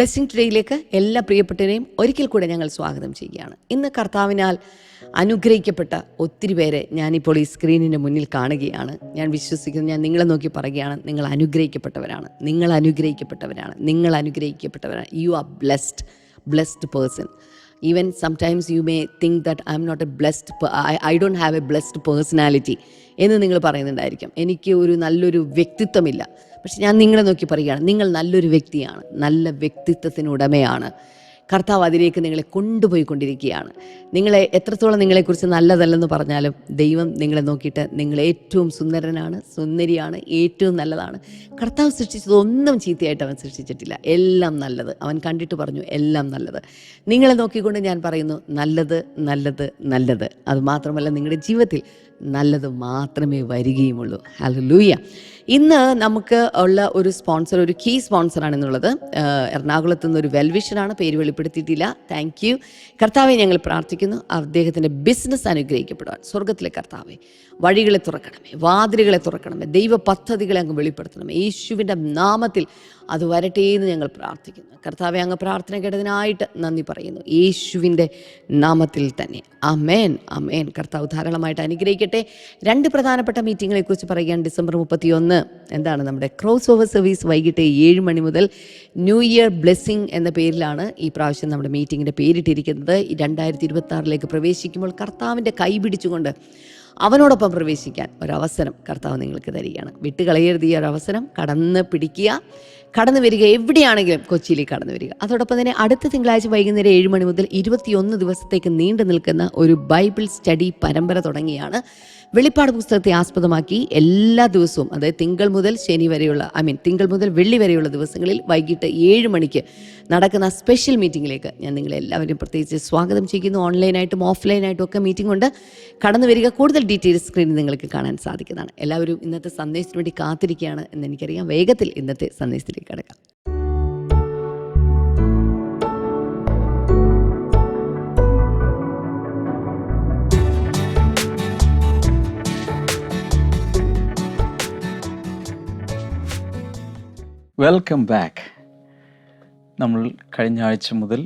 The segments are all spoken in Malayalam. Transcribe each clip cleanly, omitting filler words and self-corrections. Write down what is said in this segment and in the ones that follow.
ബ്ലെസ്സിങ് ടുഡേയിലേക്ക് എല്ലാ പ്രിയപ്പെട്ടവരെയും ഒരിക്കൽ കൂടെ ഞങ്ങൾ സ്വാഗതം ചെയ്യുകയാണ്. ഇന്ന് കർത്താവിനാൽ അനുഗ്രഹിക്കപ്പെട്ട ഒത്തിരി പേരെ ഞാനിപ്പോൾ ഈ സ്ക്രീനിൻ്റെ മുന്നിൽ കാണുകയാണ്. ഞാൻ വിശ്വസിക്കുന്നു, ഞാൻ നിങ്ങളെ നോക്കി പറയുകയാണ്, നിങ്ങൾ അനുഗ്രഹിക്കപ്പെട്ടവരാണ്, നിങ്ങൾ അനുഗ്രഹിക്കപ്പെട്ടവരാണ്, നിങ്ങൾ അനുഗ്രഹിക്കപ്പെട്ടവരാണ്. You are blessed person. Even sometimes you may think that I'm not a blessed, I don't have a blessed personality എന്ന് നിങ്ങൾ പറയുന്നുണ്ടായിരിക്കും. എനിക്ക് ഒരു നല്ലൊരു വ്യക്തിത്വമില്ല. പക്ഷെ ഞാൻ നിങ്ങളെ നോക്കി പറയുകയാണ്, നിങ്ങൾ നല്ലൊരു വ്യക്തിയാണ്, നല്ല വ്യക്തിത്വത്തിനുടമയാണ്. കർത്താവ് അതിലേക്ക് നിങ്ങളെ കൊണ്ടുപോയിക്കൊണ്ടിരിക്കുകയാണ്. നിങ്ങളെ എത്രത്തോളം നിങ്ങളെക്കുറിച്ച് നല്ലതല്ലെന്ന് പറഞ്ഞാലും ദൈവം നിങ്ങളെ നോക്കിയിട്ട് നിങ്ങൾ ഏറ്റവും സുന്ദരനാണ്, സുന്ദരിയാണ്, ഏറ്റവും നല്ലതാണ്. കർത്താവ് സൃഷ്ടിച്ചതൊന്നും ചീത്തയായിട്ട് അവൻ സൃഷ്ടിച്ചിട്ടില്ല. എല്ലാം നല്ലത്. അവൻ കണ്ടിട്ട് പറഞ്ഞു എല്ലാം നല്ലത്. നിങ്ങളെ നോക്കിക്കൊണ്ട് ഞാൻ പറയുന്നു, നല്ലത് നല്ലത് നല്ലത്. അതുമാത്രമല്ല, നിങ്ങളുടെ ജീവിതത്തിൽ നല്ലത് മാത്രമേ വരികയുമുള്ളൂ. ഹല്ലേലൂയ. ഇന്ന് നമുക്ക് ഉള്ള ഒരു സ്പോൺസർ, ഒരു കീ സ്പോൺസറാണെന്നുള്ളത് എറണാകുളത്ത് നിന്നൊരു വെൽവിഷറാണ്, പേര് വെളിപ്പെടുത്തിയിട്ടില്ല. Thank you. കർത്താവെ, ഞങ്ങൾ പ്രാർത്ഥിക്കുന്നു, അദ്ദേഹത്തിൻ്റെ ബിസിനസ് അനുഗ്രഹിക്കപ്പെടുവാൻ. സ്വർഗത്തിലെ കർത്താവെ, വഴികളെ തുറക്കണമേ, വാതിലുകളെ തുറക്കണമേ, ദൈവ പദ്ധതികളെ അങ്ങ് വെളിപ്പെടുത്തണമേ. യേശുവിൻ്റെ നാമത്തിൽ അത് വരട്ടെ എന്ന് ഞങ്ങൾ പ്രാർത്ഥിക്കുന്നു. കർത്താവെ, അങ്ങ് പ്രാർത്ഥന കേട്ടതിനായിട്ട് നന്ദി പറയുന്നു, യേശുവിൻ്റെ നാമത്തിൽ തന്നെ. ആമേൻ, ആമേൻ. കർത്താവ് ധാരാളമായിട്ട് അനുഗ്രഹിക്കട്ടെ. 2 പ്രധാനപ്പെട്ട മീറ്റിങ്ങുകളെക്കുറിച്ച് പറയുകയാണ്. ഡിസംബർ 31 എന്താണ് നമ്മുടെ ക്രോസ് ഓവർ സർവീസ്, വൈകിട്ട് 7 മണി മുതൽ. ന്യൂ ഇയർ ബ്ലെസ്സിങ് എന്ന പേരിലാണ് ഈ പ്രാവശ്യം നമ്മുടെ മീറ്റിങ്ങിൻ്റെ പേരിട്ടിരിക്കുന്നത്. 2026 പ്രവേശിക്കുമ്പോൾ കർത്താവിൻ്റെ കൈ പിടിച്ചുകൊണ്ട് അവനോടൊപ്പം പ്രവേശിക്കാൻ ഒരവസരം കർത്താവ് നിങ്ങൾക്ക് തരികയാണ്. വിട്ടുകളയരുത് ഈ ഒരവസരം. കടന്നു പിടിക്കുക, കടന്നു വരിക. എവിടെയാണെങ്കിലും കൊച്ചിയിലേക്ക് കടന്നു വരിക. അതോടൊപ്പം തന്നെ അടുത്ത തിങ്കളാഴ്ച വൈകുന്നേരം 7 മണി മുതൽ 21 ദിവസത്തേക്ക് നീണ്ടു നിൽക്കുന്ന ഒരു ബൈബിൾ സ്റ്റഡി പരമ്പര തുടങ്ങിയാണ്. വെളിപ്പാട് പുസ്തകത്തെ ആസ്പദമാക്കി എല്ലാ ദിവസവും, അതായത് തിങ്കൾ മുതൽ വെള്ളി വരെയുള്ള ദിവസങ്ങളിൽ വൈകിട്ട് 7 മണിക്ക് നടക്കുന്ന സ്പെഷ്യൽ മീറ്റിങ്ങിലേക്ക് ഞാൻ നിങ്ങളെല്ലാവരും പ്രത്യേകിച്ച് സ്വാഗതം ചെയ്യുന്നു. ഓൺലൈനായിട്ടും ഓഫ്ലൈനായിട്ടും ഒക്കെ മീറ്റിംഗ് ഉണ്ട്. കടന്നു വരിക. കൂടുതൽ ഡീറ്റെയിൽസ് സ്ക്രീനിൽ നിങ്ങൾക്ക് കാണാൻ സാധിക്കുന്നതാണ്. എല്ലാവരും ഇന്നത്തെ സന്ദേശത്തിന് വേണ്ടി കാത്തിരിക്കുകയാണ് എന്ന് എനിക്കറിയാം. വേഗത്തിൽ ഇന്നത്തെ സന്ദേശത്തിലേക്ക് കടക്കാം. Welcome back. നമ്മൾ കഴിഞ്ഞ ആഴ്ച മുതൽ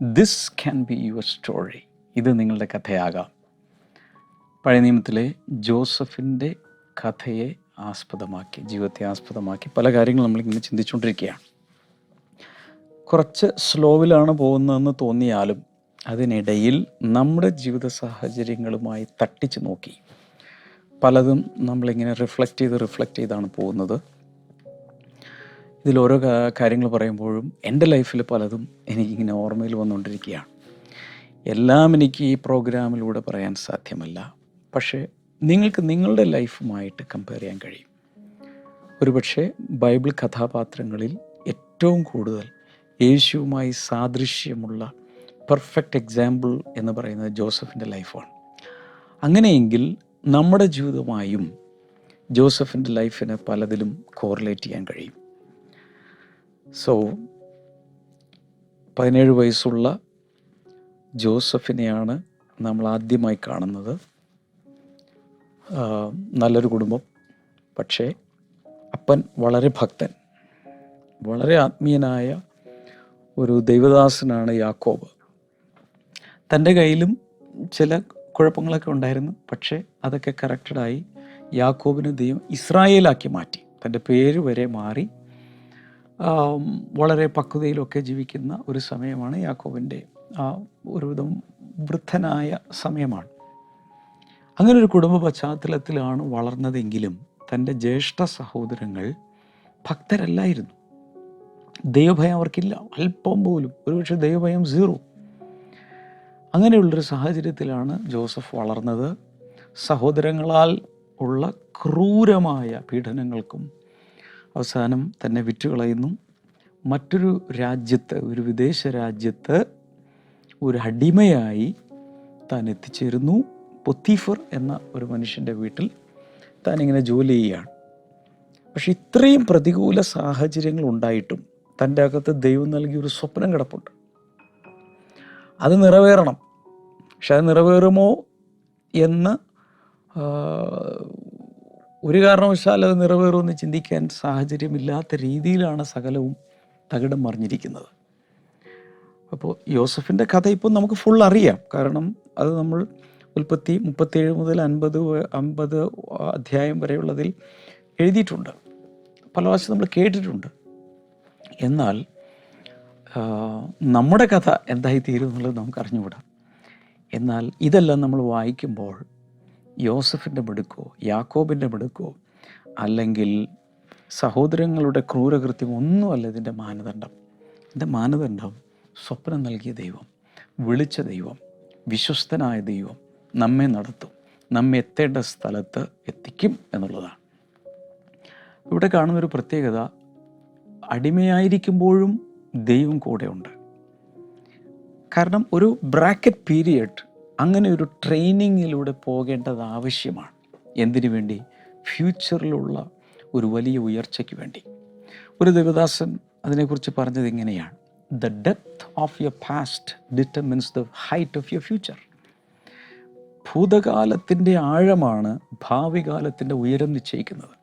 this can be your story, ഇത് നിങ്ങളുടെ കഥയാകാം. പഴയ നിയമത്തിലെ ജോസഫിൻ്റെ കഥയെ ആസ്പദമാക്കി, ജീവിതത്തെ ആസ്പദമാക്കി പല കാര്യങ്ങളും നമ്മളിങ്ങനെ ചിന്തിച്ചുകൊണ്ടിരിക്കുകയാണ്. കുറച്ച് സ്ലോവിലാണ് പോകുന്നതെന്ന് തോന്നിയാലും അതിനിടയിൽ നമ്മുടെ ജീവിത സാഹചര്യങ്ങളുമായി തട്ടിച്ച് നോക്കി പലതും നമ്മളിങ്ങനെ റിഫ്ലക്റ്റ് ചെയ്താണ് പോകുന്നത്. ഇതിലോരോ കാര്യങ്ങൾ പറയുമ്പോഴും എൻ്റെ ലൈഫിൽ പലതും എനിക്കിങ്ങനെ ഓർമ്മയിൽ വന്നുകൊണ്ടിരിക്കുകയാണ്. എല്ലാം എനിക്ക് ഈ പ്രോഗ്രാമിലൂടെ പറയാൻ സാധ്യമല്ല. പക്ഷേ നിങ്ങൾക്ക് നിങ്ങളുടെ ലൈഫുമായിട്ട് കമ്പയർ ചെയ്യാൻ കഴിയും. ഒരുപക്ഷെ ബൈബിൾ കഥാപാത്രങ്ങളിൽ ഏറ്റവും കൂടുതൽ യേശുവുമായി സാദൃശ്യമുള്ള പെർഫെക്റ്റ് എക്സാമ്പിൾ എന്ന് പറയുന്നത് ജോസഫിൻ്റെ ലൈഫാണ്. അങ്ങനെയെങ്കിൽ നമ്മുടെ ജീവിതമായും ജോസഫിൻ്റെ ലൈഫിന് പലതിലും കോറിലേറ്റ് ചെയ്യാൻ കഴിയും. 17 വയസ്സുള്ള ജോസഫിനെയാണ് നമ്മൾ ആദ്യമായി കാണുന്നത്. നല്ലൊരു കുടുംബം, പക്ഷേ അപ്പൻ വളരെ ഭക്തൻ, വളരെ ആത്മീയനായ ഒരു ദൈവദാസനാണ് യാക്കോബ്. തൻ്റെ കയ്യിലും ചില കുഴപ്പങ്ങളൊക്കെ ഉണ്ടായിരുന്നു. പക്ഷേ അതൊക്കെ കറക്റ്റഡായി യാക്കോബിനെ ദൈവം ഇസ്രായേലാക്കി മാറ്റി. തൻ്റെ പേര് വരെ മാറി വളരെ പക്വതയിലൊക്കെ ജീവിക്കുന്ന ഒരു സമയമാണ് യാക്കോബിൻ്റെ ഒരുവിധം വൃദ്ധനായ സമയമാണ്. അങ്ങനെ ഒരു കുടുംബ പശ്ചാത്തലത്തിലാണ് വളർന്നതെങ്കിലും തൻ്റെ ജ്യേഷ്ഠ സഹോദരങ്ങൾ ഭക്തരല്ലായിരുന്നു. ദൈവഭയം അവർക്കില്ല, അല്പം പോലും. ഒരുപക്ഷെ ദൈവഭയം 0. അങ്ങനെയുള്ളൊരു സാഹചര്യത്തിലാണ് ജോസഫ് വളർന്നത്. സഹോദരങ്ങളാൽ ഉള്ള ക്രൂരമായ പീഡനങ്ങൾക്കും അവസാനം തന്നെ വിറ്റുകളയുന്നു. മറ്റൊരു രാജ്യത്ത്, ഒരു വിദേശ രാജ്യത്ത് ഒരു അടിമയായി താൻ എത്തിച്ചേരുന്നു. പൊത്തീഫർ എന്ന ഒരു മനുഷ്യൻ്റെ വീട്ടിൽ താൻ ഇങ്ങനെ ജോലി ചെയ്യുകയാണ്. പക്ഷെ ഇത്രയും പ്രതികൂല സാഹചര്യങ്ങൾ ഉണ്ടായിട്ടും തൻ്റെ അകത്ത് ദൈവം നൽകിയൊരു സ്വപ്നം കിടപ്പുണ്ട്. അത് നിറവേറണം. പക്ഷെ അത് നിറവേറുമോ എന്ന് ഒരു കാരണവശാൽ അത് നിറവേറുമെന്ന് ചിന്തിക്കാൻ സാഹചര്യമില്ലാത്ത രീതിയിലാണ് സകലവും തകിടം മറിഞ്ഞിരിക്കുന്നത്. അപ്പോൾ യോസഫിൻ്റെ കഥ ഇപ്പോൾ നമുക്ക് ഫുൾ അറിയാം. കാരണം അത് നമ്മൾ ഉൽപ്പത്തി 37 മുതൽ 50 അധ്യായം വരെയുള്ളതിൽ എഴുതിയിട്ടുണ്ട്, പല പ്രാവശ്യം നമ്മൾ കേട്ടിട്ടുണ്ട്. എന്നാൽ നമ്മുടെ കഥ എന്തായിത്തീരും എന്നുള്ളത് നമുക്ക് അറിഞ്ഞുകൂടാ. എന്നാൽ ഇതെല്ലാം നമ്മൾ വായിക്കുമ്പോൾ യോസഫിൻ്റെ മിടുക്കോ യാക്കോബിൻ്റെ മിടുക്കോ അല്ലെങ്കിൽ സഹോദരങ്ങളുടെ ക്രൂരകൃത്യം ഒന്നുമല്ല ഇതിൻ്റെ മാനദണ്ഡം. ഇതിൻ്റെ മാനദണ്ഡം സ്വപ്നം നൽകിയ ദൈവം, വിളിച്ച ദൈവം, വിശ്വസ്തനായ ദൈവം നമ്മെ നടത്തും, നമ്മെ എത്തേണ്ട സ്ഥലത്ത് എത്തിക്കും എന്നുള്ളതാണ്. ഇവിടെ കാണുന്നൊരു പ്രത്യേകത, അടിമയായിരിക്കുമ്പോഴും ദൈവം കൂടെയുണ്ട്. കാരണം ഒരു ബ്രാക്കറ്റ് പീരിയഡ്, അങ്ങനെ ഒരു ട്രെയിനിങ്ങിലൂടെ പോകേണ്ടത് ആവശ്യമാണ്. എന്തിനു വേണ്ടി? ഫ്യൂച്ചറിലുള്ള ഒരു വലിയ ഉയർച്ചയ്ക്ക് വേണ്ടി. ഒരു ദേവദാസൻ അതിനെക്കുറിച്ച് പറഞ്ഞത് ഇങ്ങനെയാണ്: the depth of your past determines the height of your future. ഭൂതകാലത്തിൻ്റെ ആഴമാണ് ഭാവി കാലത്തിൻ്റെ ഉയരം നിശ്ചയിക്കുന്നത്.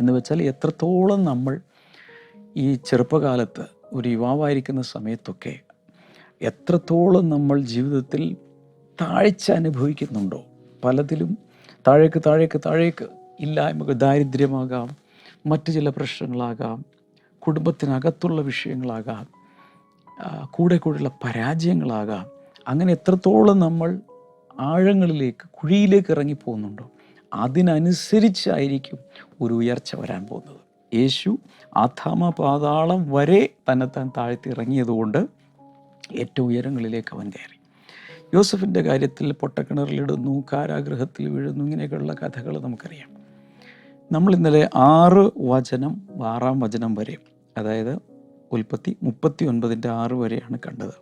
എന്ന് വെച്ചാൽ എത്രത്തോളം നമ്മൾ ഈ ചെറുപ്പകാലത്ത് ഒരു യുവാവായിരിക്കുന്ന സമയത്തൊക്കെ എത്രത്തോളം നമ്മൾ ജീവിതത്തിൽ താഴ്ച അനുഭവിക്കുന്നുണ്ടോ, പലതിലും താഴേക്ക് ഇല്ലായ്മകൾ, ദാരിദ്ര്യമാകാം, മറ്റു ചില പ്രശ്നങ്ങളാകാം, കുടുംബത്തിനകത്തുള്ള വിഷയങ്ങളാകാം, കൂടെയുള്ള പരാജയങ്ങളാകാം. അങ്ങനെ എത്രത്തോളം നമ്മൾ ആഴങ്ങളിലേക്ക്, കുഴിയിലേക്ക് ഇറങ്ങിപ്പോകുന്നുണ്ടോ, അതിനനുസരിച്ചായിരിക്കും ഒരു ഉയർച്ച വരാൻ പോകുന്നത്. യേശു അധമ പാതാളം വരെ തന്നെത്താൻ താഴ്ത്തി ഇറങ്ങിയതുകൊണ്ട് ഏറ്റവും ഉയരങ്ങളിലേക്ക് അവൻ കയറി. യോസഫിൻ്റെ കാര്യത്തിൽ പൊട്ടക്കിണറിലിടുന്നു, കാരാഗൃഹത്തിൽ വീഴുന്നു, ഇങ്ങനെയൊക്കെയുള്ള കഥകൾ നമുക്കറിയാം. നമ്മൾ ഇന്നലെ 6 വചനം വരെ, അതായത് ഉൽപ്പത്തി 39:6 വരെയാണ് കണ്ടത്.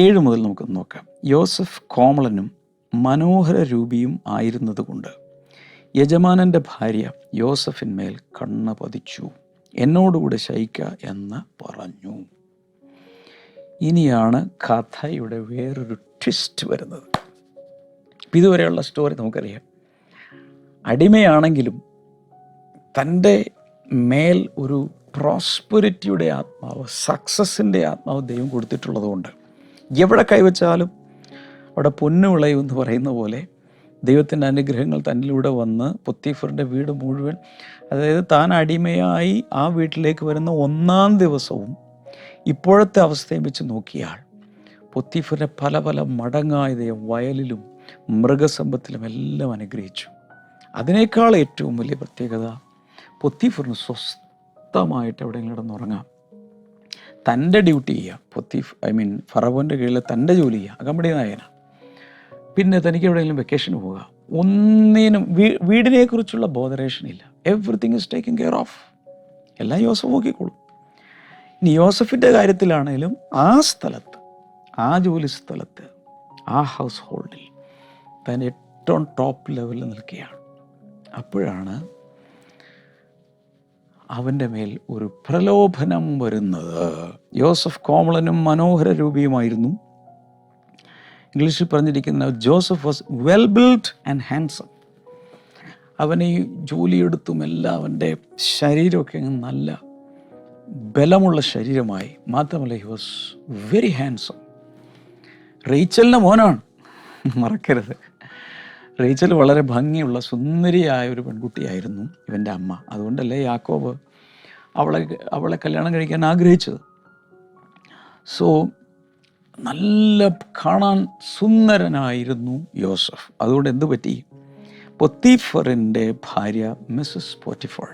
7 മുതൽ നമുക്ക് നോക്കാം. യോസഫ് കോമളനും മനോഹര രൂപിയും ആയിരുന്നത് കൊണ്ട് യജമാനൻ്റെ ഭാര്യ യോസഫിന്മേൽ കണ്ണ് പതിച്ചു, എന്നോടുകൂടെ ശയിക്ക എന്ന് പറഞ്ഞു. ഇനിയാണ് കഥയുടെ വേറൊരു ട്വിസ്റ്റ് വരുന്നത്. ഇതുവരെയുള്ള സ്റ്റോറി നമുക്കറിയാം. അടിമയാണെങ്കിലും തൻ്റെ മേൽ ഒരു പ്രോസ്പെരിറ്റിയുടെ ആത്മാവ്, സക്സസിൻ്റെ ആത്മാവ് ദൈവം കൊടുത്തിട്ടുള്ളത് കൊണ്ട് എവിടെ കൈവച്ചാലും അവിടെ പൊന്നു വിളയും എന്ന് പറയുന്ന പോലെ ദൈവത്തിൻ്റെ അനുഗ്രഹങ്ങൾ തന്നിലൂടെ വന്ന് പൊത്തീഫറിൻ്റെ വീട് മുഴുവൻ, അതായത് താൻ അടിമയായി ആ വീട്ടിലേക്ക് വരുന്ന 1-ാം ദിവസവും ഇപ്പോഴത്തെ അവസ്ഥയും വെച്ച് നോക്കിയാൽ പൊത്തീഫറിനെ പല മടങ്ങായ ദൈവം വയലിലും മൃഗസമ്പത്തിലും എല്ലാം അനുഗ്രഹിച്ചു. അതിനേക്കാൾ ഏറ്റവും വലിയ പ്രത്യേകത, പൊത്തീഫറിന് സ്വസ്ഥമായിട്ട് എവിടെയെങ്കിലും കിടന്നുറങ്ങാം, തൻ്റെ ഡ്യൂട്ടി ചെയ്യുക. ഫറവോൻ്റെ കീഴിൽ തൻ്റെ ജോലി ചെയ്യുക, അകമ്പടി നായകനാണ്. പിന്നെ തനിക്ക് എവിടെയെങ്കിലും വെക്കേഷന് പോകാം. ഒന്നിനും വീടിനെക്കുറിച്ചുള്ള ബോധറേഷൻ ഇല്ല. Everything is taking care of. എല്ലാം യോസഫ് നോക്കിക്കോളും. ഇനി യോസഫിൻ്റെ കാര്യത്തിലാണേലും ആ സ്ഥലത്ത്, ആ ജോലി സ്ഥലത്ത്, ആ ഹൗസ് ഹോൾഡിൽ താൻ ഏറ്റവും ടോപ്പ് ലെവലിൽ നിൽക്കുകയാണ്. അപ്പോഴാണ് അവൻ്റെ മേൽ ഒരു പ്രലോഭനം വരുന്നത്. യോസഫ് കോമളനും മനോഹര രൂപിയുമായിരുന്നു. ഇംഗ്ലീഷിൽ പറഞ്ഞിരിക്കുന്ന Joseph Vaz well built and handsome. അവന് ഈ ജോലിയെടുത്തും എല്ലാം അവൻ്റെ ശരീരമൊക്കെ നല്ല ബലമുള്ള ശരീരമായി. മാത്രമല്ല, ഹി വാസ് വെരി ഹാൻസം. റേച്ചലിൻ്റെ മോനാണ്, മറക്കരുത്. റേച്ചൽ വളരെ ഭംഗിയുള്ള സുന്ദരിയായ ഒരു പെൺകുട്ടിയായിരുന്നു ഇവൻ്റെ അമ്മ. അതുകൊണ്ടല്ലേ യാക്കോബ് അവളെ കല്യാണം കഴിക്കാൻ ആഗ്രഹിച്ചത്. സോ നല്ല കാണാൻ സുന്ദരനായിരുന്നു യോസഫ്. അതുകൊണ്ട് എന്തു പറ്റി? പൊത്തീഫറിൻ്റെ ഭാര്യ മിസ്സസ് പോറ്റിഫർ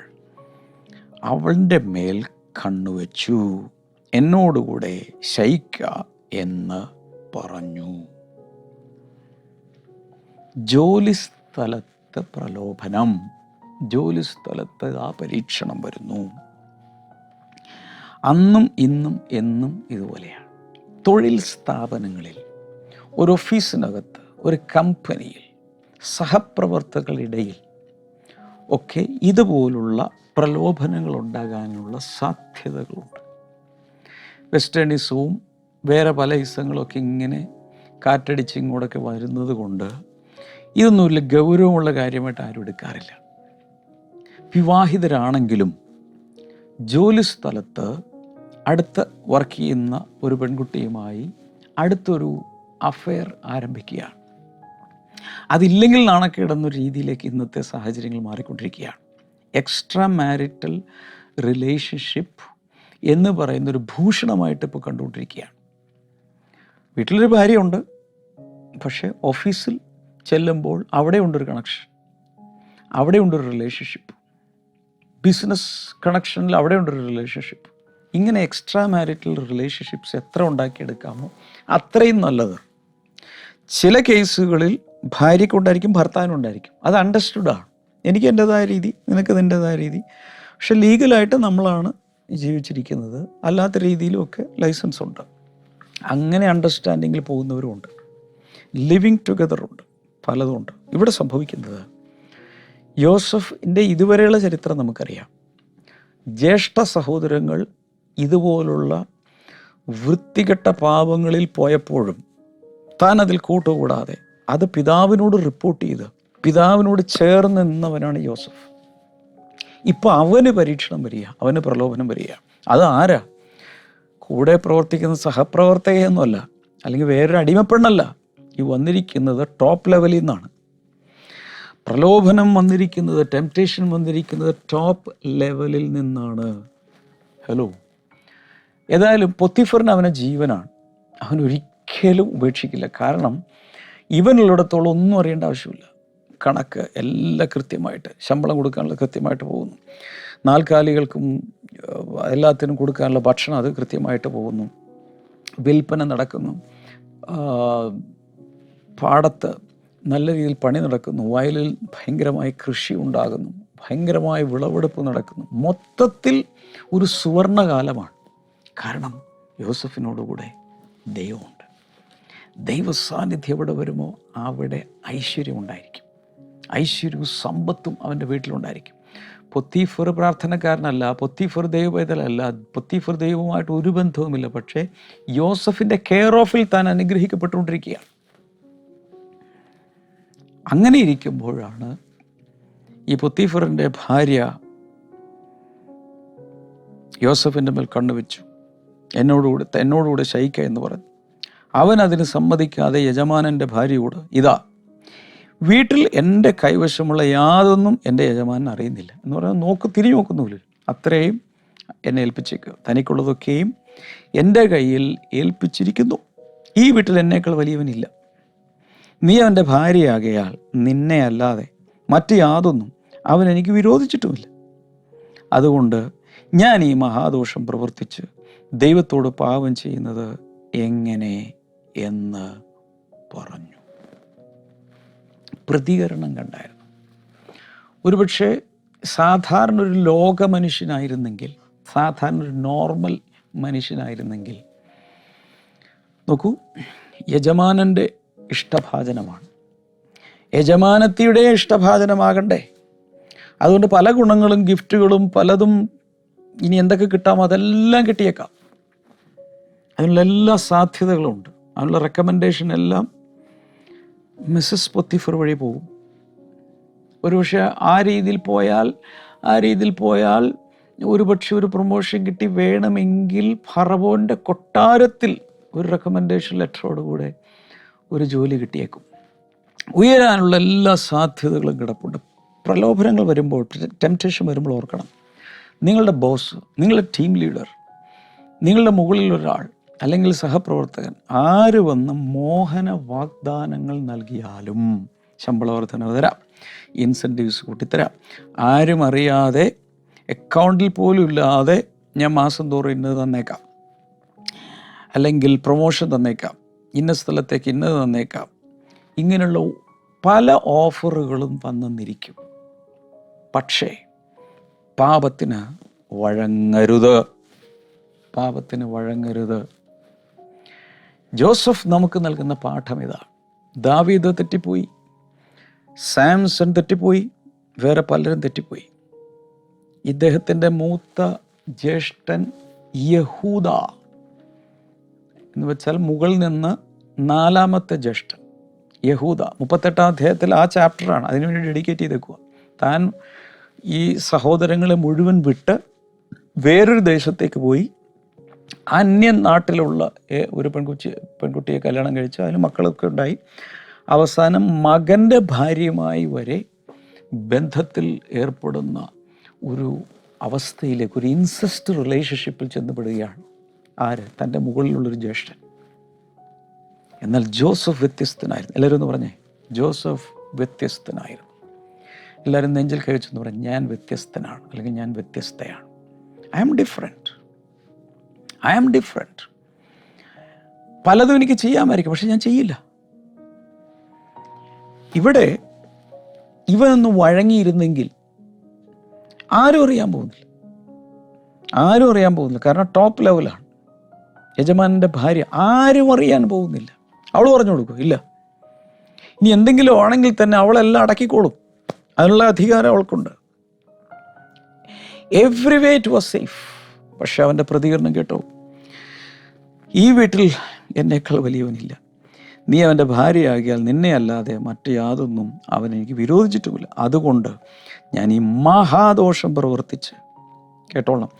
അവളുടെ മേൽ കണ്ണുവെച്ചു, എന്നോടുകൂടെ ശയിക്ക എന്ന് പറഞ്ഞു. ജോലിസ്ഥലത്ത് പ്രലോഭനം, ജോലിസ്ഥലത്ത് ആ പരീക്ഷണം വരുന്നു. അന്നും ഇന്നും എന്നും ഇതുപോലെയാണ്. തൊഴിൽ സ്ഥാപനങ്ങളിൽ, ഒരു ഓഫീസിനകത്ത്, ഒരു കമ്പനിയിൽ, സഹപ്രവർത്തകരിടയിൽ ഒക്കെ ഇതുപോലുള്ള പ്രലോഭനങ്ങൾ ഉണ്ടാകാനുള്ള സാധ്യതകളുണ്ട്. വെസ്റ്റ് ഇസവും വേറെ പല ഇസങ്ങളൊക്കെ ഇങ്ങനെ കാറ്റടിച്ച് ഇങ്ങോട്ടൊക്കെ വരുന്നത് കൊണ്ട് ഇതൊന്നും വലിയ ഗൗരവമുള്ള കാര്യമായിട്ട് ആരും എടുക്കാറില്ല. വിവാഹിതരാണെങ്കിലും ജോലി സ്ഥലത്ത് അടുത്ത് വർക്ക് ചെയ്യുന്ന ഒരു പെൺകുട്ടിയുമായി അടുത്തൊരു അഫെയർ ആരംഭിക്കുകയാണ്. അതില്ലെങ്കിൽ നാണക്കേടെന്നൊരു രീതിയിലേക്ക് ഇന്നത്തെ സാഹചര്യങ്ങൾ മാറിക്കൊണ്ടിരിക്കുകയാണ്. എക്സ്ട്രാ മാരിറ്റൽ റിലേഷൻഷിപ്പ് എന്ന് പറയുന്നൊരു ഭൂഷണമായിട്ട് ഇപ്പോൾ കണ്ടുകൊണ്ടിരിക്കുകയാണ്. വീട്ടിലൊരു ഭാര്യയുണ്ട്, പക്ഷേ ഓഫീസിൽ ചെല്ലുമ്പോൾ അവിടെ ഉണ്ടൊരു കണക്ഷൻ, അവിടെ ഉണ്ടൊരു റിലേഷൻഷിപ്പ്, ബിസിനസ് കണക്ഷനിൽ അവിടെ ഉണ്ടൊരു റിലേഷൻഷിപ്പ്. ഇങ്ങനെ എക്സ്ട്രാ മാരിറ്റൽ റിലേഷൻഷിപ്സ് എത്ര ഉണ്ടാക്കിയെടുക്കാമോ അത്രയും നല്ലത്. ചില കേസുകളിൽ ഭാര്യയ്ക്കുണ്ടായിരിക്കും, ഭർത്താവിനുണ്ടായിരിക്കും. അത് അണ്ടർസ്റ്റുഡാണ്. എനിക്ക് എൻ്റെതായ രീതി, നിനക്ക് നിൻ്റെതായ രീതി. പക്ഷെ ലീഗലായിട്ട് നമ്മളാണ് ജീവിച്ചിരിക്കുന്നത്. അല്ലാത്ത രീതിയിലുമൊക്കെ ലൈസൻസ് ഉണ്ട്. അങ്ങനെ അണ്ടർസ്റ്റാൻഡിങ്ങിൽ പോകുന്നവരുമുണ്ട്. ലിവിങ് ടുഗദറുണ്ട്, പലതുമുണ്ട്. ഇവിടെ സംഭവിക്കുന്നത് യോസഫിൻ്റെ ഇതുവരെയുള്ള ചരിത്രം നമുക്കറിയാം. ജ്യേഷ്ഠ സഹോദരങ്ങൾ ഇതുപോലുള്ള വൃത്തികെട്ട പാപങ്ങളിൽ പോയപ്പോഴും താൻ അതിൽ കൂട്ടുകൂടാതെ അത് പിതാവിനോട് റിപ്പോർട്ട് ചെയ്ത് പിതാവിനോട് ചേർന്ന് നിന്നവനാണ് യോസഫ്. ഇപ്പോൾ അവന് പരീക്ഷണം വരിക, അവന് പ്രലോഭനം വരിക. അത് ആരാ? കൂടെ പ്രവർത്തിക്കുന്ന സഹപ്രവർത്തകയൊന്നുമല്ല, അല്ലെങ്കിൽ വേറൊരു അടിമപ്പെണ്ണല്ല. ഈ വന്നിരിക്കുന്നത് ടോപ്പ് ലെവലിൽ നിന്നാണ്. പ്രലോഭനം വന്നിരിക്കുന്നത്, ടെംപ്റ്റേഷൻ വന്നിരിക്കുന്നത് ടോപ്പ് ലെവലിൽ നിന്നാണ്. ഹലോ, ഏതായാലും പൊത്തിഫറിന് അവനെ ജീവനാണ്. അവൻ ഒരിക്കലും ഉപേക്ഷിക്കില്ല. കാരണം ഇവനുള്ളിടത്തോളം ഒന്നും അറിയേണ്ട ആവശ്യമില്ല. കണക്ക് എല്ലാം കൃത്യമായിട്ട്, ശമ്പളം കൊടുക്കാനുള്ള കൃത്യമായിട്ട് പോകുന്നു, നാൽക്കാലികൾക്കും എല്ലാത്തിനും കൊടുക്കാനുള്ള ഭക്ഷണം അത് കൃത്യമായിട്ട് പോകുന്നു, വിൽപ്പന നടക്കുന്നു, പാടത്ത് നല്ല രീതിയിൽ പണി നടക്കുന്നു, വയലിൽ ഭയങ്കരമായി കൃഷി ഉണ്ടാകുന്നു, ഭയങ്കരമായ വിളവെടുപ്പ് നടക്കുന്നു. മൊത്തത്തിൽ ഒരു സുവർണകാലമാണ്. കാരണം യോസഫിനോടുകൂടെ ദൈവമുണ്ട്. ദൈവ സാന്നിധ്യം എവിടെ വരുമോ അവിടെ ഐശ്വര്യം ഉണ്ടായിരിക്കും. ഐശ്വര്യവും സമ്പത്തും അവൻ്റെ വീട്ടിലുണ്ടായിരിക്കും. പൊത്തീഫർ പ്രാർത്ഥനക്കാരനല്ല, പൊത്തീഫർ ദൈവപൈതലല്ല, പൊത്തീഫർ ദൈവവുമായിട്ട് ഒരു ബന്ധവുമില്ല. പക്ഷേ യോസഫിൻ്റെ കെയർ ഓഫിൽ താൻ അനുഗ്രഹിക്കപ്പെട്ടുകൊണ്ടിരിക്കുകയാണ്. അങ്ങനെ ഇരിക്കുമ്പോഴാണ് ഈ പൊത്തീഫറിൻ്റെ ഭാര്യ യോസഫിൻ്റെ മേൽ കണ്ണുവെച്ചു, എന്നോടുകൂടെ ശയിക്ക എന്ന് പറഞ്ഞു. അവൻ അതിന് സമ്മതിക്കാതെ യജമാനൻ്റെ ഭാര്യയോട്, ഇതാ വീട്ടിൽ എൻ്റെ കൈവശമുള്ള യാതൊന്നും എൻ്റെ യജമാനൻ അറിയുന്നില്ല എന്ന് പറഞ്ഞാൽ തിരിഞ്ഞു നോക്കുന്നില്ല. അത്രയും എന്നെ ഏൽപ്പിച്ചേക്കുക, തനിക്കുള്ളതൊക്കെയും എൻ്റെ കയ്യിൽ ഏൽപ്പിച്ചിരിക്കുന്നു. ഈ വീട്ടിൽ എന്നേക്കാൾ വലിയവനില്ല. നീ അവൻ്റെ ഭാര്യയാകയാൽ നിന്നെ അല്ലാതെ മറ്റ് യാതൊന്നും അവൻ എനിക്ക് വിരോധിച്ചിട്ടുമില്ല. അതുകൊണ്ട് ഞാൻ ഈ മഹാദോഷം പ്രവർത്തിച്ച് ദൈവത്തോട് പാപം ചെയ്യുന്നത് എങ്ങനെ എന്ന് പറഞ്ഞു. പ്രതികരണം കണ്ടായിരുന്നു. ഒരുപക്ഷെ സാധാരണ ഒരു ലോക മനുഷ്യനായിരുന്നെങ്കിൽ, സാധാരണ ഒരു നോർമൽ മനുഷ്യനായിരുന്നെങ്കിൽ, നോക്കൂ, യജമാനൻ്റെ ഇഷ്ടഭാജനമാണ്, യജമാനത്തിയുടെ ഇഷ്ടഭാജനമാകണ്ടേ. അതുകൊണ്ട് പല ഗുണങ്ങളും ഗിഫ്റ്റുകളും പലതും ഇനി എന്തൊക്കെ കിട്ടാമോ അതെല്ലാം കിട്ടിയേക്കാം. അതിനുള്ള എല്ലാ സാധ്യതകളുമുണ്ട്. അതിനുള്ള റെക്കമെൻഡേഷൻ എല്ലാം മിസ്സസ് പൊത്തിഫർ വഴി പോകും. ഒരുപക്ഷെ ആ രീതിയിൽ പോയാൽ ഒരുപക്ഷെ ഒരു പ്രൊമോഷൻ കിട്ടി വേണമെങ്കിൽ ഫറവോൻ്റെ കൊട്ടാരത്തിൽ ഒരു റെക്കമെൻഡേഷൻ ലെറ്ററോടുകൂടെ ഒരു ജോലി കിട്ടിയേക്കും. ഉയരാനുള്ള എല്ലാ സാധ്യതകളും കിടപ്പുണ്ട്. പ്രലോഭനങ്ങൾ വരുമ്പോൾ, ടെംപ്റ്റേഷൻ വരുമ്പോൾ ഓർക്കണം, നിങ്ങളുടെ ബോസ്, നിങ്ങളുടെ ടീം ലീഡർ, നിങ്ങളുടെ മുകളിൽ ഒരാൾ അല്ലെങ്കിൽ സഹപ്രവർത്തകൻ ആര് വന്ന് മോഹന വാഗ്ദാനങ്ങൾ നൽകിയാലും ശമ്പള വർധനവ് തരാം, ഇൻസെൻറ്റീവ്സ് കൂട്ടിത്തരാം, ആരും അറിയാതെ അക്കൗണ്ടിൽ പോലും ഇല്ലാതെ ഞാൻ മാസം തോറും ഇന്നത് തന്നേക്കാം, അല്ലെങ്കിൽ പ്രൊമോഷൻ തന്നേക്കാം, ഇന്ന സ്ഥലത്തേക്ക് ഇന്നത് തന്നേക്കാം, ഇങ്ങനെയുള്ള പല ഓഫറുകളും വന്നെന്നിരിക്കും. പക്ഷേ പാപത്തിന് വഴങ്ങരുത്, പാപത്തിന് വഴങ്ങരുത്. ജോസഫ് നമുക്ക് നൽകുന്ന പാഠം ഇതാണ്. ദാവീദ് തെറ്റിപ്പോയി, സാംസൺ തെറ്റിപ്പോയി, വേറെ പലരും തെറ്റിപ്പോയി. ഇദ്ദേഹത്തിൻ്റെ മൂത്ത ജ്യേഷ്ഠൻ യഹൂദ എന്ന് വെച്ചാൽ മുകളിൽ നിന്ന് നാലാമത്തെ ജ്യേഷ്ഠൻ യഹൂദ, 38-ാം അധ്യായത്തിൽ ആ ചാപ്റ്ററാണ് അതിനുവേണ്ടി ഡെഡിക്കേറ്റ് ചെയ്തേക്കുക. താൻ ഈ സഹോദരങ്ങളെ മുഴുവൻ വിട്ട് വേറൊരു ദേശത്തേക്ക് പോയി അന്യൻ നാട്ടിലുള്ള ഒരു പെൺകുട്ടിയെ കല്യാണം കഴിച്ച് അതിന് മക്കളൊക്കെ ഉണ്ടായി. അവസാനം മകൻ്റെ ഭാര്യയുമായി വരെ ബന്ധത്തിൽ ഏർപ്പെടുന്ന ഒരു അവസ്ഥയിലേക്ക്, ഒരു ഇൻസെസ്റ്റ് റിലേഷൻഷിപ്പിൽ ചെന്നപ്പെടുകയാണ്. ആര്? തൻ്റെ മുകളിലുള്ളൊരു ജ്യേഷ്ഠൻ. എന്നാൽ ജോസഫ് വ്യത്യസ്തനായിരുന്നു. എല്ലാവരും ഒന്ന് പറഞ്ഞേ, ജോസഫ് വ്യത്യസ്തനായിരുന്നു. എല്ലാവരും നെഞ്ചിൽ കഴിച്ചെന്ന് പറഞ്ഞു, ഞാൻ വ്യത്യസ്തനാണ്, അല്ലെങ്കിൽ ഞാൻ വ്യത്യസ്തയാണ്. I am different. പലതും എനിക്ക് ചെയ്യാമായിരിക്കും, പക്ഷെ ഞാൻ ചെയ്യില്ല. ഇവിടെ ഇവനൊന്ന് വഴങ്ങിയിരുന്നെങ്കിൽ ആരും അറിയാൻ പോകുന്നില്ല. കാരണം ടോപ്പ് ലെവലാണ്. യജമാനൻ്റെ ഭാര്യ, ആരും അറിയാൻ പോകുന്നില്ല. അവൾ പറഞ്ഞു കൊടുക്കും, ഇല്ല, ഇനി എന്തെങ്കിലും ആണെങ്കിൽ തന്നെ അവളെല്ലാം അടക്കിക്കോളും, അതിനുള്ള അധികാരം അവൾക്കുണ്ട്. Every way it was safe. പക്ഷെ അവൻ്റെ പ്രതികരണം കേട്ടോ, ഈ വീട്ടിൽ എന്നേക്കാൾ വലിയവനില്ല, നീ അവൻ്റെ ഭാര്യയാകിയാൽ നിന്നെ അല്ലാതെ മറ്റു യാതൊന്നും അവൻ എനിക്ക് വിരോധിച്ചിട്ടുമില്ല. അതുകൊണ്ട് ഞാൻ ഈ മഹാദോഷം പ്രവർത്തിച്ച്, കേട്ടോളാം,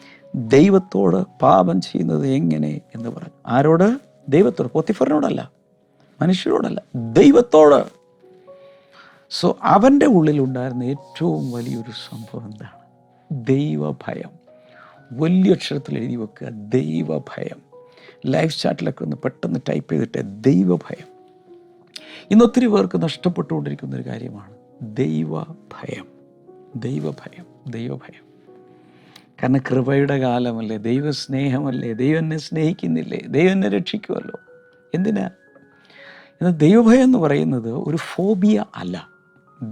ദൈവത്തോട് പാപം ചെയ്യുന്നത് എങ്ങനെ എന്ന് പറഞ്ഞു. ആരോട്? ദൈവത്തോട്. പോത്തിഫറിനോടല്ല, മനുഷ്യരോടല്ല, ദൈവത്തോട്. സോ അവൻ്റെ ഉള്ളിലുണ്ടായിരുന്ന ഏറ്റവും വലിയൊരു സംഭവം എന്താണ്? ദൈവഭയം. വലിയ അക്ഷരത്തിൽ എഴുതി വെക്കുക, ദൈവഭയം. ലൈഫ് ചാറ്റിലൊക്കെ ഒന്ന് പെട്ടെന്ന് ടൈപ്പ് ചെയ്തിട്ട് ദൈവഭയം. ഇന്നൊത്തിരി പേർക്ക് നഷ്ടപ്പെട്ടുകൊണ്ടിരിക്കുന്നൊരു കാര്യമാണ് ദൈവഭയം. കാരണം കൃപയുടെ കാലമല്ലേ, ദൈവസ്നേഹമല്ലേ, ദൈവം എന്നെ സ്നേഹിക്കുന്നില്ലേ, ദൈവം എന്നെ രക്ഷിക്കുമല്ലോ. എന്തിനാ? എന്നാൽ ദൈവഭയം എന്ന് പറയുന്നത് ഒരു ഫോബിയ അല്ല.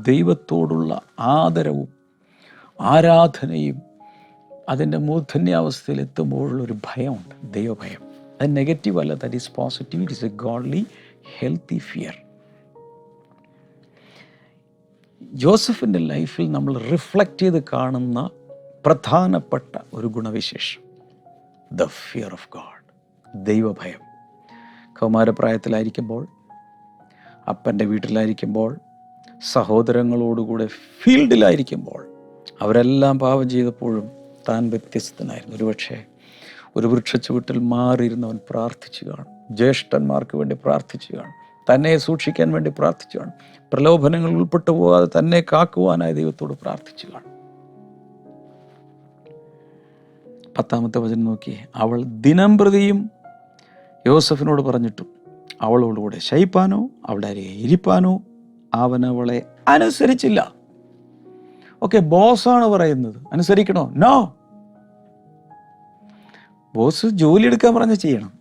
ദൈവത്തോടുള്ള ആദരവും ആരാധനയും അതിൻ്റെ മൂർധന്യാവസ്ഥയിൽ എത്തുമ്പോഴുള്ളൊരു ഭയമുണ്ട്, ദൈവഭയം. അത് നെഗറ്റീവ് അല്ല, that is positive. It is A godly healthy fear. ജോസഫിൻ്റെ ലൈഫിൽ നമ്മൾ റിഫ്ലക്റ്റ് ചെയ്ത് കാണുന്ന പ്രധാനപ്പെട്ട ഒരു ഗുണവിശേഷം ദ ഫിയർ ഓഫ് ഗോഡ്, ദൈവഭയം. കൗമാരപ്രായത്തിലായിരിക്കുമ്പോൾ, അപ്പൻ്റെ വീട്ടിലായിരിക്കുമ്പോൾ, സഹോദരങ്ങളോടുകൂടെ ഫീൽഡിലായിരിക്കുമ്പോൾ, അവരെല്ലാം പാപം ചെയ്തപ്പോഴും താൻ വ്യത്യസ്തനായിരുന്നു. ഒരുപക്ഷെ ഒരു വൃക്ഷച്ചുവട്ടിൽ മാറിയിരുന്നവൻ പ്രാർത്ഥിച്ചു കാണും, ജ്യേഷ്ഠന്മാർക്ക് വേണ്ടി പ്രാർത്ഥിച്ചു കാണും, തന്നെ സൂക്ഷിക്കാൻ വേണ്ടി പ്രാർത്ഥിച്ചു കാണും, പ്രലോഭനങ്ങൾ ഉൾപ്പെട്ടു പോകാതെ തന്നെ കാക്കുവാനായി ദൈവത്തോട് പ്രാർത്ഥിച്ചു കാണും. 10-ാമത്തെ വചനം നോക്കി, അവൾ ദിനംപ്രതിയും യോസഫിനോട് പറഞ്ഞിട്ടും അവളോടുകൂടെ ശയിപ്പാനോ അവളുടെ അരികെ ഇരിപ്പാനോ അവൻ അവളെ അനുസരിച്ചില്ല. ഓക്കെ, ബോസാണ് പറയുന്നത്, അനുസരിക്കണോ? നോ. ബോസ് ജോലി എടുക്കാൻ പറഞ്ഞ് ചെയ്യണം,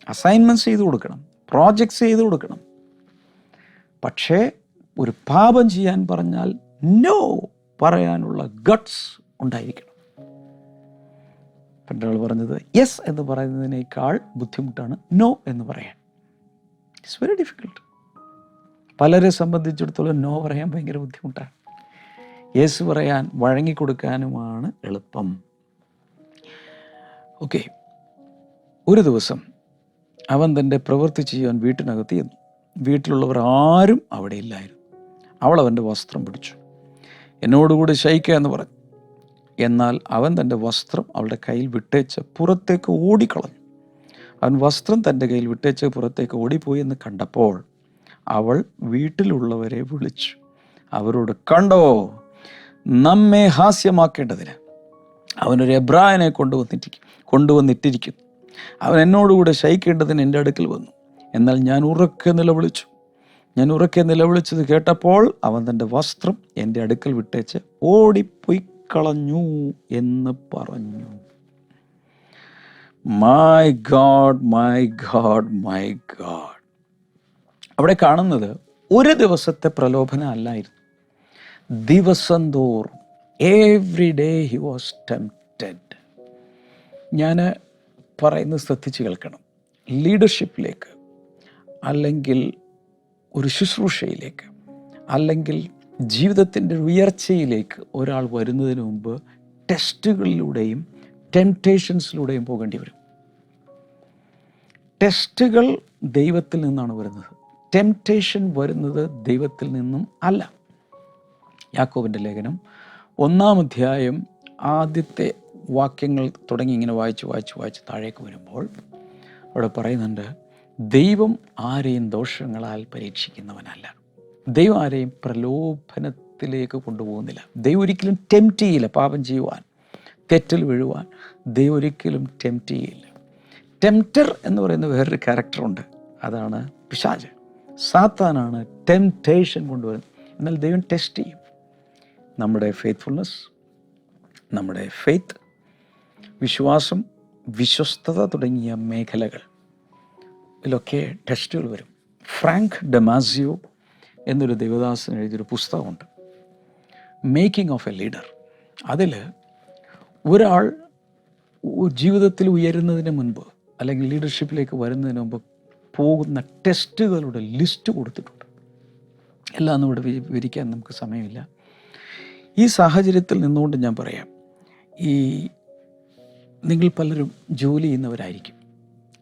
അസൈൻമെൻറ്റ്സ് ചെയ്ത് കൊടുക്കണം, പ്രോജക്ട്സ് ചെയ്ത് കൊടുക്കണം. പക്ഷേ ഒരു പാപം ചെയ്യാൻ പറഞ്ഞാൽ നോ പറയാനുള്ള ഗട്ട്സ് ഉണ്ടായിരിക്കണം. പണ്ടൊരാൾ പറഞ്ഞത്, യെസ് എന്ന് പറയുന്നതിനേക്കാൾ ബുദ്ധിമുട്ടാണ് നോ എന്ന് പറയാൻ. It's very difficult. പലരെ സംബന്ധിച്ചിടത്തോളം നോ പറയാൻ ഭയങ്കര ബുദ്ധിമുട്ടാണ്. യെസ് പറയാൻ, വഴങ്ങിക്കൊടുക്കാനുമാണ് എളുപ്പം. ഓക്കെ, ഒരു ദിവസം അവൻ തൻ്റെ പ്രവൃത്തി ചെയ്യാൻ വീട്ടിനകത്ത് ചെന്നു. വീട്ടിലുള്ളവർ ആരും അവിടെ ഇല്ലായിരുന്നു. അവൾ അവൻ്റെ വസ്ത്രം പിടിച്ചു, എന്നോടുകൂടി ശയിക്കുക എന്ന് പറഞ്ഞു. എന്നാൽ അവൻ തൻ്റെ വസ്ത്രം അവളുടെ കയ്യിൽ വിട്ടേച്ച് പുറത്തേക്ക് ഓടിക്കളഞ്ഞു. അവൻ വസ്ത്രം തൻ്റെ കയ്യിൽ വിട്ടേച്ച് പുറത്തേക്ക് ഓടിപ്പോയി എന്ന് കണ്ടപ്പോൾ അവൾ വീട്ടിലുള്ളവരെ വിളിച്ചു അവരോട്, കണ്ടോ, നമ്മെ ഹാസ്യമാക്കേണ്ടതിന് അവനൊരു എബ്രായനെ കൊണ്ടുവന്നിട്ടിരിക്കുന്നു. അവൻ എന്നോടുകൂടെ ശയിക്കേണ്ടതിന് എൻ്റെ അടുക്കൽ വന്നു. എന്നാൽ ഞാൻ ഉറക്കെ നിലവിളിച്ചത് കേട്ടപ്പോൾ അവൻ തൻ്റെ വസ്ത്രം എൻ്റെ അടുക്കൽ വിട്ടേച്ച് ഓടിപ്പോയി കളഞ്ഞു എന്ന് പറഞ്ഞു. My God. അവിടെ കാണുന്നത് ഒരു ദിവസത്തെ പ്രലോഭനം അല്ലായിരുന്നു. ദിവസം തോറും, every day he was tempted. ഞാൻ പറയുന്നത് ശ്രദ്ധിച്ച് കേൾക്കണം. ലീഡർഷിപ്പിലേക്ക്, അല്ലെങ്കിൽ ഒരു ശുശ്രൂഷയിലേക്ക്, അല്ലെങ്കിൽ ജീവിതത്തിൻ്റെ ഉയർച്ചയിലേക്ക് ഒരാൾ വരുന്നതിന് മുമ്പ് ടെസ്റ്റുകളിലൂടെയും ടെംപ്റ്റേഷൻസിലൂടെയും പോകേണ്ടി വരും. ടെസ്റ്റുകൾ ദൈവത്തിൽ നിന്നാണ് വരുന്നത്, ടെംപ്റ്റേഷൻ വരുന്നത് ദൈവത്തിൽ നിന്നും അല്ല. യാക്കോബിൻ്റെ ലേഖനം 1-ാം അധ്യായം ആദ്യത്തെ വാക്യങ്ങൾ തുടങ്ങി ഇങ്ങനെ വായിച്ച് താഴേക്ക് വരുമ്പോൾ അവിടെ പറയുന്നുണ്ട്, ദൈവം ആരെയും ദോഷങ്ങളാൽ പരീക്ഷിക്കുന്നവനല്ല. ദൈവം ആരെയും പ്രലോഭനത്തിലേക്ക് കൊണ്ടുപോകുന്നില്ല. ദൈവം ഒരിക്കലും ടെംപ്റ്റ് ചെയ്യില്ല. പാപം ചെയ്യുവാൻ, തെറ്റിൽ വീഴുവാൻ ദൈവം ഒരിക്കലും ടെംപ്റ്റ് ചെയ്യില്ല. ടെംപ്റ്റർ എന്ന് പറയുന്ന വേറൊരു ക്യാരക്ടറുണ്ട്. അതാണ് പിശാച്. സാത്താനാണ് ടെംപ്റ്റേഷൻ കൊണ്ടുവരുന്നത്. എന്നാൽ ദൈവം ടെസ്റ്റ് ചെയ്യും നമ്മുടെ ഫെയ്ത്ത്ഫുൾനെസ്, നമ്മുടെ ഫെയ്ത്ത്, വിശ്വാസം, വിശ്വസ്തത തുടങ്ങിയ മേഖലകൾ. ഇതിലൊക്കെ ടെസ്റ്റുകൾ വരും. ഫ്രാങ്ക് ഡെമാസിയോ എന്നൊരു ദേവദാസൻ എഴുതിയൊരു പുസ്തകമുണ്ട്, മേക്കിംഗ് ഓഫ് എ ലീഡർ. അതിൽ ഒരാൾ ജീവിതത്തിൽ ഉയരുന്നതിന് മുൻപ് അല്ലെങ്കിൽ ലീഡർഷിപ്പിലേക്ക് വരുന്നതിന് മുമ്പ് പോകുന്ന ടെസ്റ്റുകളുടെ ലിസ്റ്റ് കൊടുത്തിട്ടുണ്ട്. എല്ലാം ഒന്നും ഇവിടെ വിവരിക്കാൻ നമുക്ക് സമയമില്ല. ഈ സാഹചര്യത്തിൽ നിന്നുകൊണ്ട് ഞാൻ പറയാം, ഈ നിങ്ങൾ പലരും ജോലി ചെയ്യുന്നവരായിരിക്കും,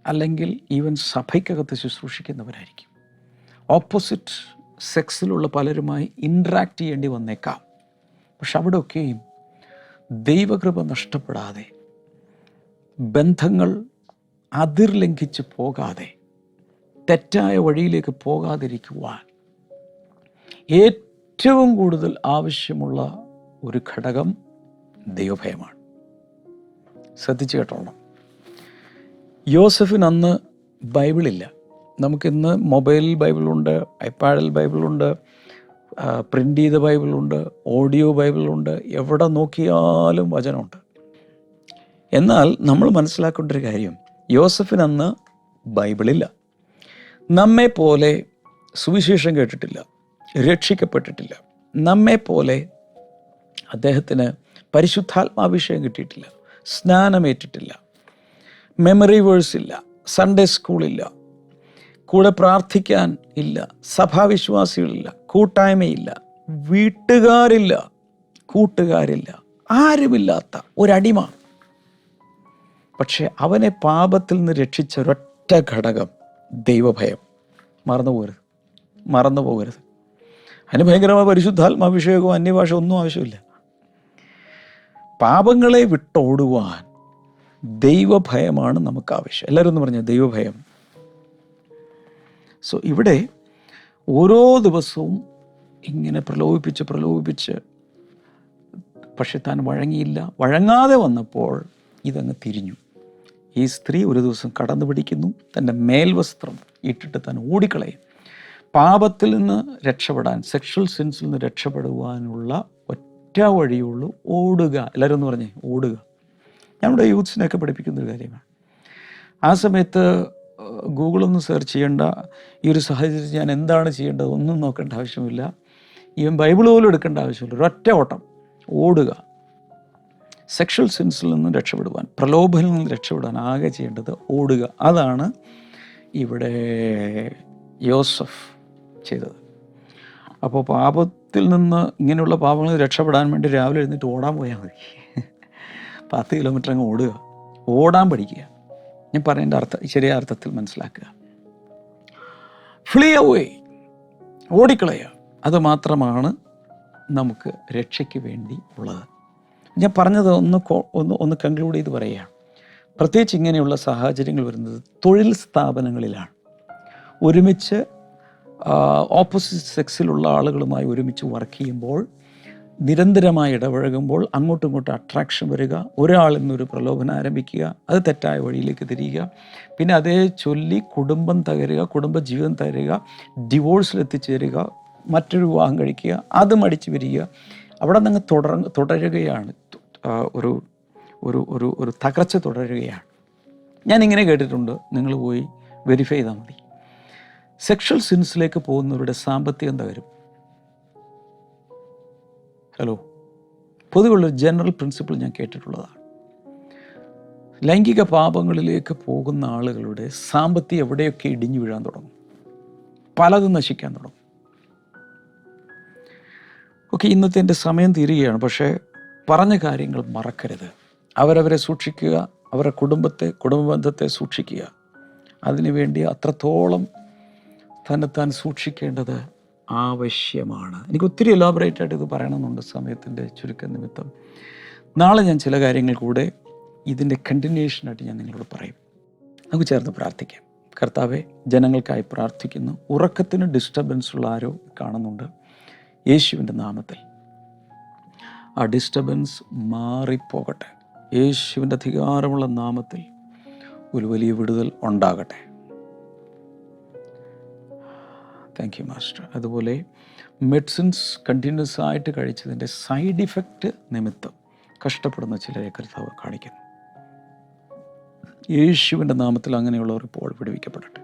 അല്ലെങ്കിൽ ഈവൻ സഭയ്ക്കകത്ത് ശുശ്രൂഷിക്കുന്നവരായിരിക്കും. ഓപ്പോസിറ്റ് സെക്സിലുള്ള പലരുമായി ഇൻട്രാക്ട് ചെയ്യേണ്ടി വന്നേക്കാം. പക്ഷെ അവിടെയൊക്കെയും ദൈവകൃപ നഷ്ടപ്പെടാതെ, ബന്ധങ്ങൾ അതിർ ലംഘിച്ച് പോകാതെ, തെറ്റായ വഴിയിലേക്ക് പോകാതിരിക്കുവാൻ ഏറ്റവും കൂടുതൽ ആവശ്യമുള്ള ഒരു ഘടകം ദൈവഭയമാണ്. ശ്രദ്ധിച്ചു കേട്ടോളണം. യോസഫിന് അന്ന് ബൈബിളില്ല. നമുക്കിന്ന് മൊബൈലിൽ ബൈബിളുണ്ട്, ഐപാഡിൽ ബൈബിളുണ്ട്, പ്രിൻ്റ് ചെയ്ത ബൈബിളുണ്ട്, ഓഡിയോ ബൈബിളുണ്ട്, എവിടെ നോക്കിയാലും വചനമുണ്ട്. എന്നാൽ നമ്മൾ മനസ്സിലാക്കേണ്ട ഒരു കാര്യം, യോസഫിന് അന്ന് ബൈബിളില്ല. നമ്മെപ്പോലെ സുവിശേഷം കേട്ടിട്ടില്ല, രക്ഷിക്കപ്പെട്ടിട്ടില്ല. നമ്മെപ്പോലെ അദ്ദേഹത്തിന് പരിശുദ്ധാത്മാഭിഷേകം കിട്ടിയിട്ടില്ല, സ്നാനമേറ്റിട്ടില്ല, മെമ്മറി വേഴ്സ് ഇല്ല, സൺഡേ സ്കൂളില്ല, കൂടെ പ്രാർത്ഥിക്കാൻ ഇല്ല, സഭാവിശ്വാസികളില്ല, കൂട്ടായ്മയില്ല, വീട്ടുകാരില്ല, കൂട്ടുകാരില്ല, ആരുമില്ലാത്ത ഒരടിമ. പക്ഷെ അവനെ പാപത്തിൽ നിന്ന് രക്ഷിച്ച ഒരൊറ്റ ഘടകം ദൈവഭയം. മറന്നു പോകരുത്. അതിന് ഭയങ്കരമായ പരിശുദ്ധാത്മാഭിഷേകവും അന്യഭാഷ ഒന്നും ആവശ്യമില്ല. പാപങ്ങളെ വിട്ടോടുവാൻ ദൈവഭയമാണ് നമുക്ക് ആവശ്യം. എല്ലാവരും ഒന്ന് പറഞ്ഞ ദൈവഭയം. സോ ഇവിടെ ഓരോ ദിവസവും ഇങ്ങനെ പ്രലോഭിപ്പിച്ച് പക്ഷെ താൻ വഴങ്ങിയില്ല. വഴങ്ങാതെ വന്നപ്പോൾ ഇതങ്ങ് തിരിഞ്ഞു. ഈ സ്ത്രീ ഒരു ദിവസം കടന്നു പിടിക്കുന്നു, തൻ്റെ മേൽവസ്ത്രം ഇട്ടിട്ട് താൻ ഓടിക്കളയും. പാപത്തിൽ നിന്ന് രക്ഷപ്പെടാൻ, സെക്ഷൽ സിൻസിൽ നിന്ന് രക്ഷപ്പെടുവാനുള്ള ഒറ്റ വഴിയുള്ളൂ ഓടുക. എല്ലാവരും ഒന്ന് പറഞ്ഞേ ഓടുക. നമ്മുടെ യൂത്ത്സിനെയൊക്കെ പഠിപ്പിക്കുന്നൊരു കാര്യമാണ്. ആ സമയത്ത് ഗൂഗിളൊന്നും സെർച്ച് ചെയ്യേണ്ട, ഈ ഒരു സാഹചര്യത്തിൽ ഞാൻ എന്താണ് ചെയ്യേണ്ടത് ഒന്നും നോക്കേണ്ട ആവശ്യമില്ല. ഈവൻ ബൈബിൾ പോലും എടുക്കേണ്ട ആവശ്യമില്ല. ഒരൊറ്റ ഓട്ടം ഓടുക. സെക്ഷൽ സിൻസിൽ നിന്ന് രക്ഷപ്പെടുവാൻ, പ്രലോഭനത്തിൽ നിന്ന് രക്ഷപ്പെടാൻ ആകെ ചെയ്യേണ്ടത് ഓടുക. അതാണ് ഇവിടെ യോസഫ് ചെയ്തത്. അപ്പോൾ പാപത്തിൽ നിന്ന്, ഇങ്ങനെയുള്ള പാപങ്ങളിൽ രക്ഷപ്പെടാൻ വേണ്ടി രാവിലെ എഴുന്നേറ്റ് ഓടാൻ പോയാൽ മതി. 10 കിലോമീറ്റർ അങ്ങ് ഓടുക, ഓടാൻ പഠിക്കുക. ഞാൻ പറയേണ്ട ശരിയായ അർത്ഥത്തിൽ മനസ്സിലാക്കുക. ഫ്ലീ അവേ, ഓടിക്കളയുക. അത് മാത്രമാണ് നമുക്ക് രക്ഷയ്ക്ക് വേണ്ടി ഉള്ളത്. ഞാൻ പറഞ്ഞത് ഒന്ന് കൺക്ലൂഡ് ചെയ്ത് പറയുകയാണ്. പ്രത്യേകിച്ച് ഇങ്ങനെയുള്ള സാഹചര്യങ്ങൾ വരുന്നത് തൊഴിൽ സ്ഥാപനങ്ങളിലാണ്. ഒരുമിച്ച് ഓപ്പോസിറ്റ് സെക്സിലുള്ള ആളുകളുമായി ഒരുമിച്ച് വർക്ക് ചെയ്യുമ്പോൾ, നിരന്തരമായി ഇടപഴകുമ്പോൾ അങ്ങോട്ടും ഇങ്ങോട്ടും അട്രാക്ഷൻ വരിക, ഒരാളിൽ നിന്നൊരു പ്രലോഭനം ആരംഭിക്കുക, അത് തെറ്റായ വഴിയിലേക്ക് തിരിയുക, പിന്നെ അതേ ചൊല്ലി കുടുംബം തകരുക, കുടുംബജീവിതം തകരുക, ഡിവോഴ്സിലെത്തിച്ചേരുക, മറ്റൊരു വിവാഹം കഴിക്കുക, അത് മടിച്ചു വരിക, അവിടെ നിന്ന് തുടരുകയാണ്. ഒരു ഒരു ഒരു ഒരു തകർച്ച തുടരുകയാണ്. ഞാനിങ്ങനെ കേട്ടിട്ടുണ്ട്, നിങ്ങൾ പോയി വെരിഫൈ ചെയ്താൽ മതി. സെക്ഷൽ സിൻസിലേക്ക് പോകുന്നവരുടെ സാമ്പത്തികം തകരും. ഹലോ, പൊതുവെയുള്ളൊരു ജനറൽ പ്രിൻസിപ്പിൾ ഞാൻ കേട്ടിട്ടുള്ളതാണ്. ലൈംഗിക പാപങ്ങളിലേക്ക് പോകുന്ന ആളുകളുടെ സാമ്പത്തികം എവിടെയൊക്കെ ഇടിഞ്ഞു വീഴാൻ തുടങ്ങും, പലതും നശിക്കാൻ തുടങ്ങും. ഓക്കെ, ഇന്നത്തെ എൻ്റെ സമയം തീരുകയാണ്. പക്ഷേ പറഞ്ഞ കാര്യങ്ങൾ മറക്കരുത്. അവരവരെ സൂക്ഷിക്കുക, അവരുടെ കുടുംബബന്ധത്തെ സൂക്ഷിക്കുക. അതിനുവേണ്ടി അത്രത്തോളം തന്നെത്താൻ സൂക്ഷിക്കേണ്ടത് ആവശ്യമാണ്. എനിക്ക് ഒത്തിരി എലാബറേറ്റ് ആയിട്ട് ഇത് പറയണമെന്നുണ്ട്, സമയത്തിൻ്റെ ചുരുക്കം നിമിത്തം. നാളെ ഞാൻ ചില കാര്യങ്ങൾ കൂടെ ഇതിൻ്റെ കണ്ടിന്യൂഷനായിട്ട് ഞാൻ നിങ്ങളോട് പറയും. നമുക്ക് ചേർന്ന് പ്രാർത്ഥിക്കാം. കർത്താവെ, ജനങ്ങൾക്കായി പ്രാർത്ഥിക്കുന്നു. ഉറക്കത്തിന് ഡിസ്റ്റർബൻസ് ഉള്ള ആരോ കാണുന്നുണ്ട്. യേശുവിൻ്റെ നാമത്തിൽ ആ ഡിസ്റ്റർബൻസ് മാറിപ്പോകട്ടെ. യേശുവിൻ്റെ അധികാരമുള്ള നാമത്തിൽ ഒരു വലിയ വിടുതൽ ഉണ്ടാകട്ടെ. Thank you master. അതുപോലെ മെഡിസിൻസ് കണ്ടിന്യൂസ് ആയിട്ട് കഴിച്ചതിൻ്റെ സൈഡ് ഇഫക്റ്റ് നിമിത്തം കഷ്ടപ്പെടുന്ന ചിലരെ കർത്താവ് കാണിക്കുന്നു. യേശുവിൻ്റെ നാമത്തിൽ അങ്ങനെയുള്ളവർ ഇപ്പോൾ വിടുവിക്കപ്പെടട്ടെ.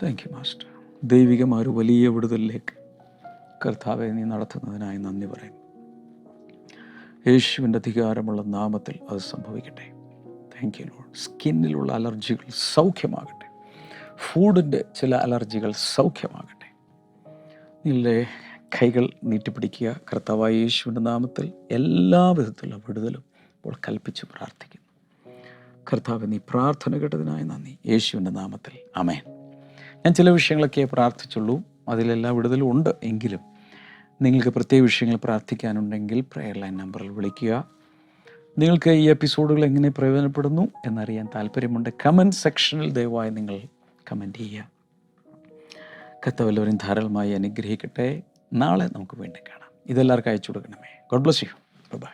Thank you master. ദൈവികമായ ഒരു വലിയ വിടുതലിലേക്ക് കർത്താവെ നീ നടത്തുന്നതിനായി നന്ദി പറയുന്നു. യേശുവിൻ്റെ അധികാരമുള്ള നാമത്തിൽ അത് സംഭവിക്കട്ടെ. Thank you Lord. സ്കിന്നിലുള്ള അലർജികൾ സൗഖ്യമാകട്ടെ. ഫുഡിൻ്റെ ചില അലർജികൾ സൗഖ്യമാകട്ടെ. നിങ്ങളുടെ കൈകൾ നീട്ടിപ്പിടിക്കുക. കർത്താവായ യേശുവിൻ്റെ നാമത്തിൽ എല്ലാ വിധത്തിലുള്ള വിടുതലും ഇപ്പോൾ കൽപ്പിച്ച് പ്രാർത്ഥിക്കുന്നു. കർത്താവ് നീ പ്രാർത്ഥന കേട്ടതിനായി നന്ദി. യേശുവിൻ്റെ നാമത്തിൽ ആമേൻ. ഞാൻ ചില വിഷയങ്ങളൊക്കെ പ്രാർത്ഥിച്ചുള്ളൂ, അതിലെല്ലാം വിടുതലും ഉണ്ട്. എങ്കിലും നിങ്ങൾക്ക് പ്രത്യേക വിഷയങ്ങൾ പ്രാർത്ഥിക്കാനുണ്ടെങ്കിൽ പ്രെയർ ലൈൻ നമ്പറിൽ വിളിക്കുക. നിങ്ങൾക്ക് ഈ എപ്പിസോഡുകൾ എങ്ങനെ പ്രയോജനപ്പെടുന്നു എന്നറിയാൻ താല്പര്യമുണ്ട്, കമൻറ്റ് സെക്ഷനിൽ ദയവായി നിങ്ങൾ കമൻറ്റ് ചെയ്യുക. കർത്താവ് എല്ലാവരും ധാരാളമായി അനുഗ്രഹിക്കട്ടെ. നാളെ നമുക്ക് വീണ്ടും കാണാം. ഇതെല്ലാവർക്കും അയച്ചു കൊടുക്കണമേ. God bless you. ബൈ.